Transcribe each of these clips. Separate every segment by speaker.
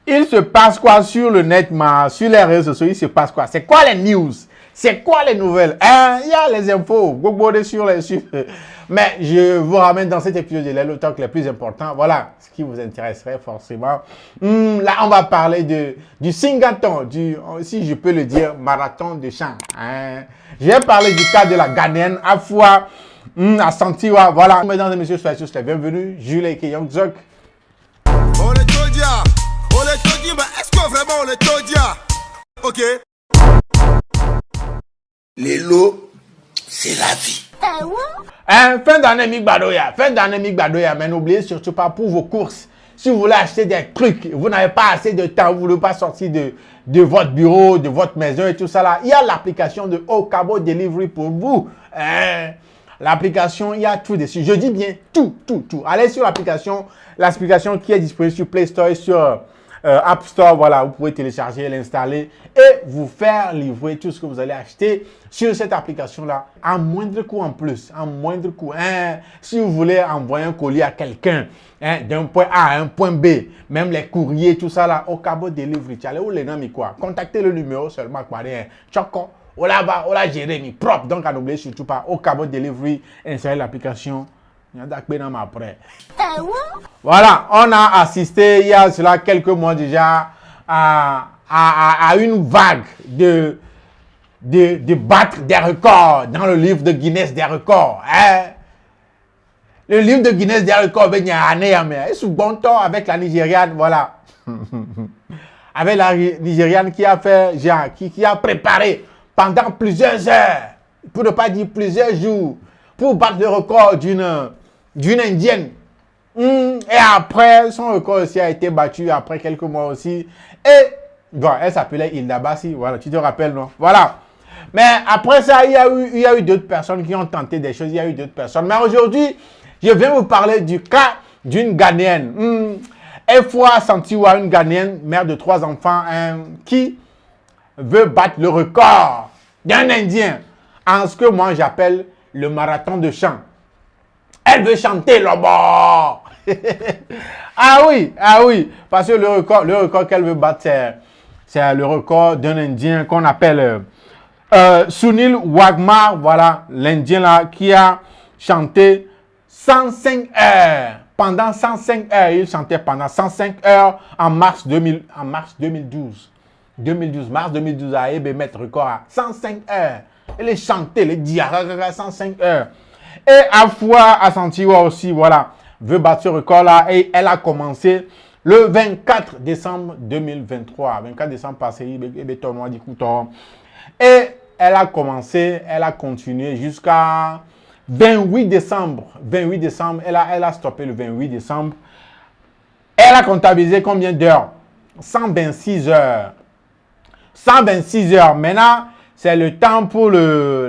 Speaker 1: Il se passe quoi sur le net, sur les réseaux sociaux? Il se passe quoi? C'est quoi les news? C'est quoi les nouvelles? Il y a les infos. Google sur les mais je vous ramène dans cet épisode de le talk les plus importants. Voilà ce qui vous intéresserait forcément. Là, on va parler du Singaton, si je peux le dire, marathon de chant. Je vais parler du cas de la Ghanéenne Afua Assantiwa. Voilà. Mesdames et messieurs, soyez tous les bienvenus. Jules Keyongzok.
Speaker 2: On est Todia. On est Todia, mais est-ce que vraiment on est Todia? Ok.
Speaker 3: Les lots, c'est la vie.
Speaker 1: Fin d'année Migbadoya. Fin d'année Migbadoya. Mais n'oubliez surtout pas pour vos courses. Si vous voulez acheter des trucs, vous n'avez pas assez de temps, vous ne voulez pas sortir de votre bureau, de votre maison et tout ça là. Il y a l'application de Okabo Delivery pour vous. L'application, il y a tout dessus. Je dis bien tout. Allez sur l'application qui est disponible sur Play Store et sur App Store. Voilà, vous pouvez télécharger, l'installer et vous faire livrer tout ce que vous allez acheter sur cette application-là à moindre coût en plus. À moindre coût. Si vous voulez envoyer un colis à quelqu'un d'un point A à un point B, même les courriers, tout ça là, Okabo Delivery. Tu allez où les noms, quoi? Contactez le numéro seulement. Choco. Ola Jérémy propre, donc à n'oublier surtout pas Okabo Delivery, installer l'application. Voilà, on a assisté il y a cela quelques mois déjà à une vague de battre des records dans le livre de Guinness des records. Le livre de Guinness des records, c'est sous bon temps avec la Nigériane, voilà. Avec la Nigériane qui a fait, qui a préparé pendant plusieurs heures, pour ne pas dire plusieurs jours, pour battre le record d'une Indienne. Et après, son record aussi a été battu après quelques mois aussi. Et, bon, elle s'appelait Hilda Bassi, voilà, tu te rappelles, non? Voilà. Mais après ça, il y a eu d'autres personnes qui ont tenté des choses, il y a eu d'autres personnes. Mais aujourd'hui, je viens vous parler du cas d'une Ghanéenne. Afua Assantiwa, une Ghanéenne, mère de 3 enfants, qui veut battre le record d'un Indien en ce que moi j'appelle le marathon de chant. Elle veut chanter là-bas. Ah oui, parce que le record qu'elle veut battre, c'est le record d'un Indien qu'on appelle Sunil Wagmar, voilà, l'Indien là qui a chanté 105 heures. Pendant 105 heures, il chantait pendant 105 heures en mars 2012. Mars 2012, à Ebe mettre record à 105 heures. Elle est chantée, elle dit 105 heures. Et Afua Assantiwa aussi, voilà, veut battre ce record-là. Et elle a commencé le 24 décembre 2023. 24 décembre passé, et elle a commencé, elle a continué jusqu'à 28 décembre. 28 décembre, elle a stoppé le 28 décembre. Elle a comptabilisé combien d'heures? 126 heures. 126 heures. Maintenant, c'est le temps pour les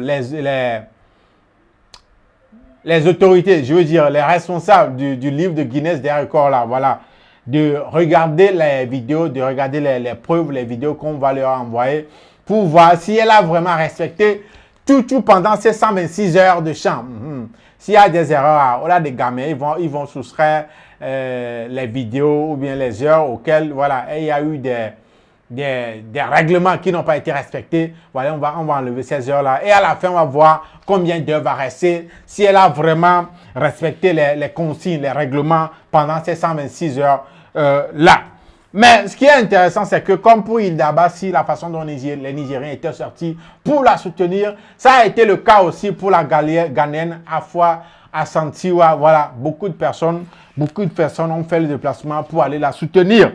Speaker 1: autorités, je veux dire, les responsables du livre de Guinness des records, là, voilà, de regarder les vidéos, de regarder les preuves, les vidéos qu'on va leur envoyer pour voir si elle a vraiment respecté tout pendant ces 126 heures de chant. S'il y a des erreurs, on a des gamins, ils vont soustraire les vidéos ou bien les heures auxquelles, voilà, il y a eu des règlements qui n'ont pas été respectés. Voilà, on va enlever ces heures-là. Et à la fin, on va voir combien d'heures va rester. Si elle a vraiment respecté les consignes, les règlements pendant ces 126 heures-là. Mais ce qui est intéressant, c'est que comme pour Hilda Bassi, la façon dont les Nigériens étaient sortis pour la soutenir, ça a été le cas aussi pour la Ghanéenne Afua Assantiwa. Voilà, beaucoup de personnes ont fait le déplacement pour aller la soutenir.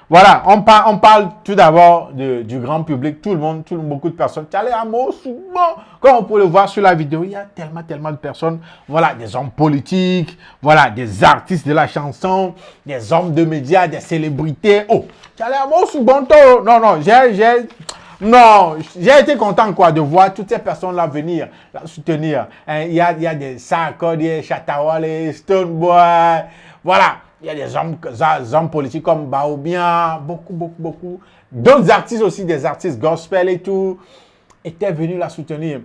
Speaker 1: Voilà, on parle tout d'abord du grand public, tout le monde, beaucoup de personnes. Tu allais à Mossouban, comme on peut le voir sur la vidéo, il y a tellement de personnes. Voilà, des hommes politiques, voilà, des artistes de la chanson, des hommes de médias, des célébrités. Oh, tu allais à Mossouban, non, j'ai été content quoi de voir toutes ces personnes-là venir la soutenir. Il y a des Sarkodie, Chatawale, Stoneboy, voilà. Il y a des hommes politiques comme Baobia, beaucoup. D'autres artistes aussi, des artistes gospel et tout, étaient venus la soutenir.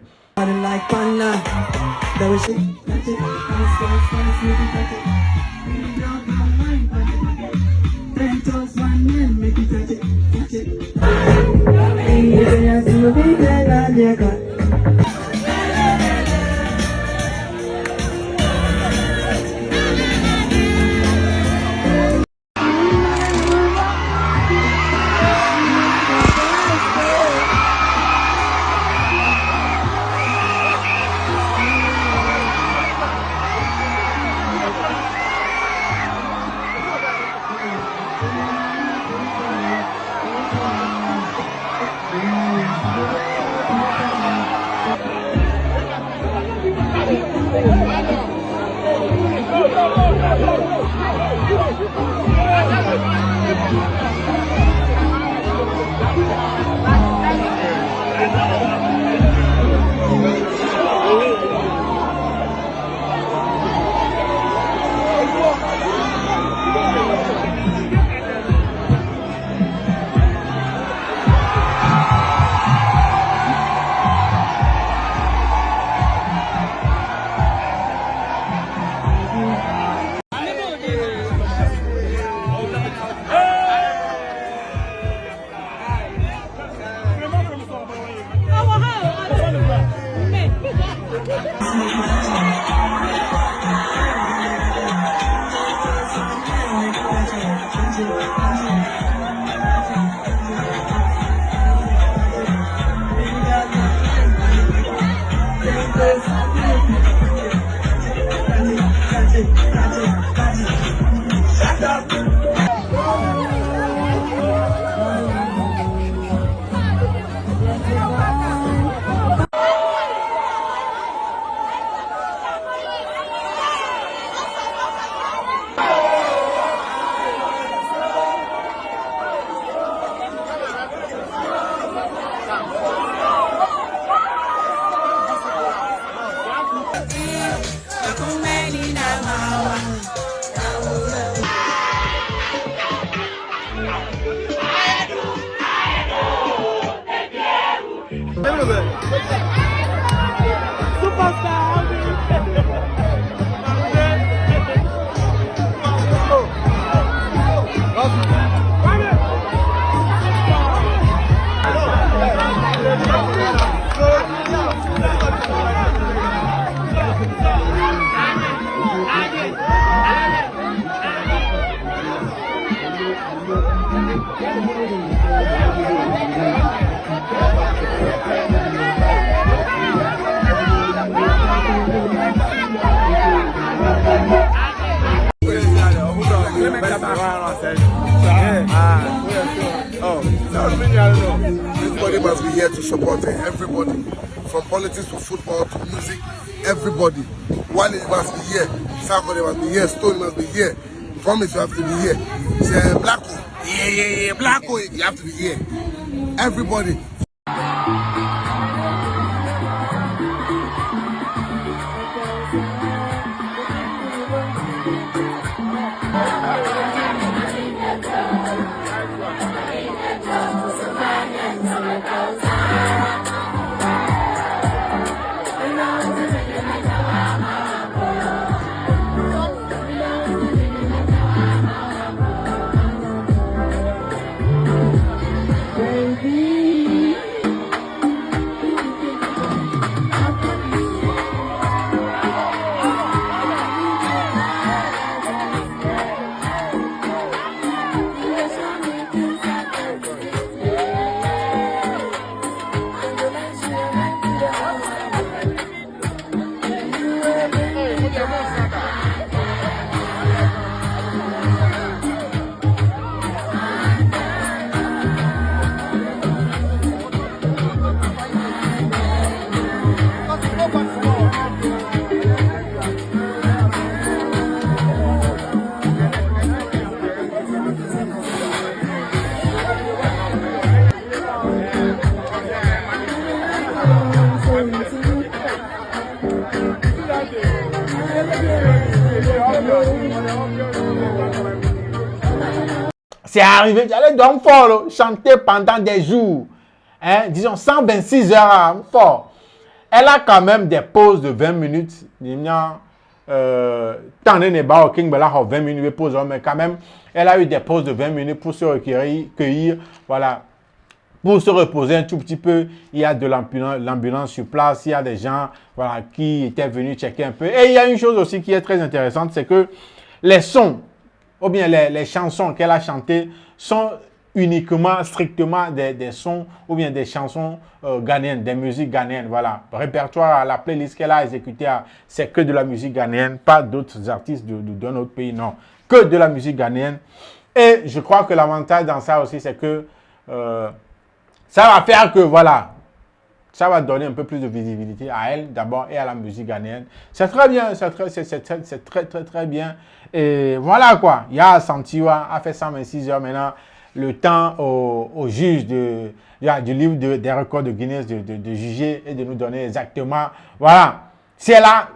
Speaker 3: Everybody must be here to support it. Everybody, from politics to football to music, everybody. Wale must be here. Sarkodie must be here. Stone must be here. Promise you have to be here. Say Blacko, yeah, Blacko, you have to be here. Everybody.
Speaker 1: C'est arrivé, j'allais donc fort, chanter pendant des jours, hein, disons 126 heures fort. Elle a quand même des pauses de 20 minutes. tant n'est pas au King Bella 20 minutes de pause, mais quand même, elle a eu des pauses de 20 minutes pour se recueillir, voilà, pour se reposer un tout petit peu. Il y a de l'ambulance sur place, il y a des gens, voilà, qui étaient venus checker un peu. Et il y a une chose aussi qui est très intéressante, c'est que les sons, ou bien les chansons qu'elle a chantées sont uniquement, strictement des sons ou bien des chansons ghanéennes, des musiques ghanéennes, voilà. Répertoire, la playlist qu'elle a exécutée, c'est que de la musique ghanéenne, pas d'autres artistes d'un autre pays, non. Que de la musique ghanéenne. Et je crois que l'avantage dans ça aussi, c'est que ça va faire que, voilà, ça va donner un peu plus de visibilité à elle d'abord et à la musique ghanéenne. C'est très bien, c'est très bien. Et voilà quoi, il y a Santiwa, a fait 126 heures maintenant. Le temps au juge du livre des records de Guinness de juger et de nous donner exactement, voilà, si elle a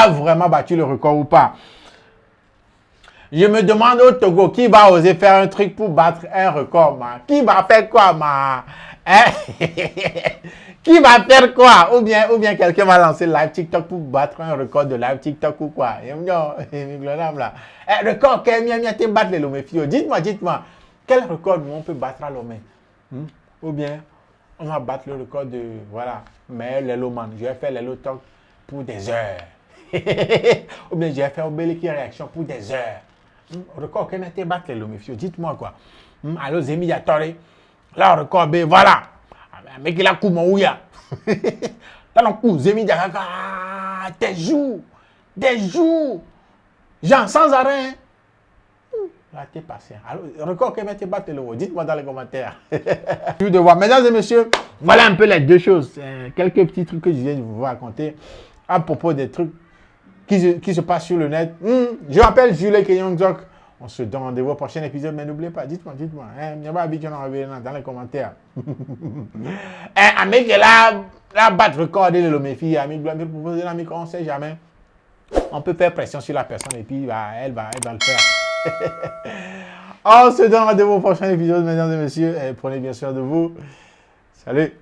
Speaker 1: vraiment battu le record ou pas. Je me demande au Togo, qui va oser faire un truc pour battre un record, ma? Qui va faire quoi, ma? Hein? Qui va faire quoi? Ou bien quelqu'un va lancer live TikTok pour battre un record de live TikTok ou quoi? Record, battre les Lomé. Dites-moi, quel record on peut battre à Lomé? Ou bien, on va battre le record de, voilà, mais les Loman. Je vais faire les Lotok pour des heures. Ou bien, je vais faire Obéliki réaction pour des heures. Record, qu'elle était battre les Lomé. Dites-moi quoi. Alors, Zemi Yatore. Là, record, voilà. Mais qu'il a coup mon ouya. Là, le coup, Zemi Diakaka. Des jours. Genre, sans arrêt. Là, t'es passé. Alors, record, qu'elle m'était battre le. Dites-moi dans les commentaires. Je veux voir. Mesdames et messieurs, voilà un peu les deux choses. Quelques petits trucs que je viens de vous raconter à propos des trucs qui se passent sur le net. Je m'appelle Jules Kenyonzok. On se donne rendez-vous au prochain épisode, mais n'oubliez pas, dites-moi. Il n'y a pas dans les commentaires. Avec la batte record de l'homéphie, on ne sait jamais. On peut faire pression sur la personne et puis elle va le faire. On se donne rendez-vous au prochain épisode, mesdames et messieurs. Et prenez bien soin de vous. Salut.